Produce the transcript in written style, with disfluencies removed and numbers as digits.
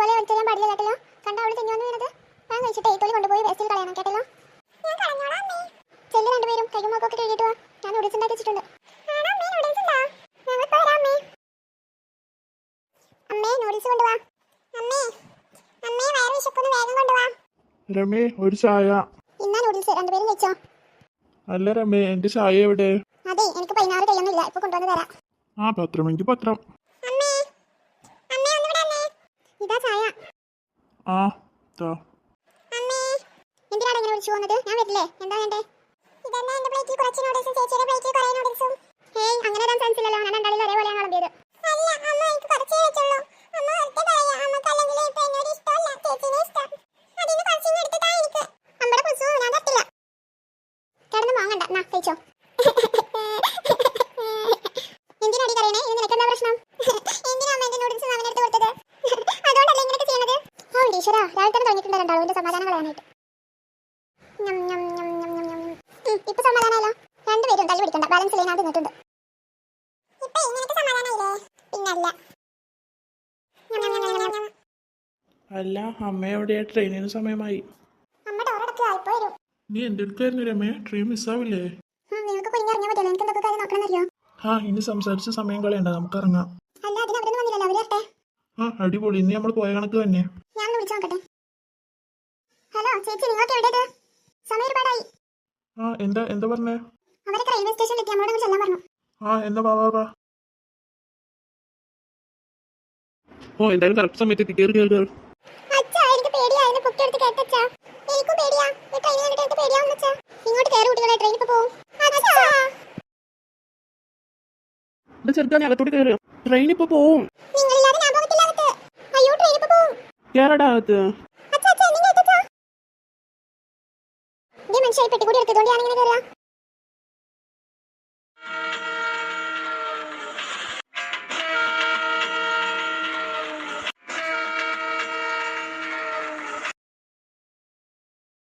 അതുപോലെ വലിച്ചെറിയാൻ പാടില്ല കേട്ടല്ലോ. കണ്ട അവള് തെഞ്ഞു വന്ന് വീണത്. ഞാൻ കഴിച്ചിട്ട് ഏത്തോലി കൊണ്ടുപോയി വേസ്റ്റിൽ കളയണം കേട്ടല്ലോ. ചെല്ലു രണ്ടുപേരും കൈയും മുഖമൊക്കെ കഴുകിയിട്ട് വാ. ഞാൻ നൂഡിൽസ് ഉണ്ടാക്കി വെച്ചിട്ടുണ്ട്. അമ്മേ നൂഡിൽസ് കൊണ്ടുവാ. അമ്മേ അമ്മേ വയറ് വിശക്കുന്നു, വേഗം കൊണ്ടുവാ. രമേ ഒരു ചായ. ഇന്നാ നൂഡിൽസ് രണ്ടുപേരും കഴിച്ചോ. അല്ല രമേ എന്റെ ചായ എവിടെ? അതെ എനിക്ക് 16 കഴിയൊന്നുമില്ല, ഇപ്പൊ കൊണ്ടുവന്ന് തരാം. ആ പത്രം, എനിക്ക് പത്രം. അമ്മേ അമ്മേ ഒന്ന് ഇവിടെ വന്നേ. ഇതാ ചായ. ആ താ. അമ്മേ എന്തിനാണ് ഇങ്ങനെ വിളിച്ചു പോകുന്നത്? ഞാൻ വരില്ലേ? എന്താ വേണ്ടേ? ഇതെന്നാ എന്റെ പ്ലേറ്റിൽ കുറച്ച് നൂഡിൽസും ചേച്ചിയുടെ പ്ലേറ്റിൽ കുറേ നൂഡിൽസും. ഹേയ് അങ്ങനെ ഇടാൻ ചാൻസ് ഇല്ലല്ലോ, ഞാൻ രണ്ടാളിൽ ഒരേപോലെയാണ് വിളമ്പിയത്. അല്ല അമ്മ എനിക്ക് കുറച്ചേ വെച്ചുള്ളൂ. അമ്മ വെറുതെ പറയാ, അമ്മക്ക് അല്ലെങ്കിൽ ഇപ്പൊ എന്നോട് ഇഷ്ടമല്ല, ചേച്ചിനെ ഇഷ്ടം. അതിന് കുറച്ചൊന്നും എടുത്തിട്ടാ എനിക്ക്. അമ്മയുടെ കുസു ഞാൻ തട്ടില്ല. കിടന്ന് വാങ്ങണ്ട, നാ കഴിച്ചോ. എന്തിനാടി കരയണേ? ഇനി നിനക്ക് എന്താ പ്രശ്നം? എന്തിനാ അമ്മ എന്റെ നൂഡിൽസ് അവനെടുത്ത് കൊടുത്തത്? അതുകൊണ്ടല്ലേ ഇങ്ങനെയൊക്കെ ചെയ്യുന്നത്? ഓ ഈശ്വരാ, രാവിലെ തന്നെ തുടങ്ങിയിട്ടുണ്ട് രണ്ടാളും എന്റെ സമാധാനം കളയാനായിട്ട്. ഇപ്പൊ സമാധാനമല്ലോ. രണ്ടുപേരും തല്ലി പിടിക്കണ്ട, ബാലൻസ് ചെയ്യാൻ തിന്നിട്ടുണ്ട്. പിന്നല്ല. അല്ല അമ്മ എവിടെയാ? ട്രെയിനിന് സമയമായി. അമ്മ ഡോറടക്കുക, ഇപ്പൊ വരും. നീ എന്റെ അടുത്തായിരുന്നു രമേ, ട്രെയിൻ മിസ്സാവില്ലേ? നിങ്ങൾക്ക് കുഞ്ഞിറങ്ങിയാൽ മതിയല്ലോ, എനിക്ക് എന്തൊക്കെ കാര്യം നോക്കണമെന്നറിയോ? ആ ഇനി സംസാരിച്ച് സമയം കളയണ്ട, നമുക്ക് ഇറങ്ങാം. അല്ല അതിന് അവരൊന്നും വന്നില്ലല്ലോ, അവര് വരട്ടെ. ആ അടിപൊളി, ഇനി നമ്മൾ പോയ കണക്ക് തന്നെ. ഞാൻ വിളിച്ചു നോക്കട്ടെ. ഹലോ ചേച്ചി, നിങ്ങൾക്ക് എവിടെയത്? സമയം ഒരുപാടായി. ആ എന്താ എന്താ പറഞ്ഞേ? അവരൊക്കെ റെയിൽവേ സ്റ്റേഷനിലെത്തി, നമ്മളോട് ചെല്ലാൻ പറഞ്ഞു. ആ എന്നാ വാ. ഓ എന്തായാലും കറക്റ്റ് സമയത്ത് എത്തി. കേറി. അച്ഛാ എനിക്ക് പേടിയാ, എന്നെ പൊക്കിയെടുത്ത് കേട്ടച്ചാ. എനിക്കും പേടിയാ, ഈ ട്രെയിൻ കണ്ടിട്ട് എനിക്ക് പേടിയാവുന്നു അച്ഛാ. ഇങ്ങോട്ട് കയറി കുട്ടികളെ, ട്രെയിൻ ഇപ്പൊ പോവും. ചെറുക്കാൻ അകത്തോട്ട് കയറി, ട്രെയിൻ ഇപ്പൊ പോവും. നിങ്ങളില്ലാതെ ഞാൻ പോകത്തില്ല അകത്ത്. അയ്യോ ട്രെയിൻ ഇപ്പൊ പോവും. കേറടാ അകത്ത്. അച്ഛാ അച്ഛാ എന്നെ കേട്ടച്ചാ. ഈ മനുഷ്യ പെട്ടിക്കൂടി എടുത്തതുകൊണ്ട് ഞാൻ ഇങ്ങനെ കയറാ.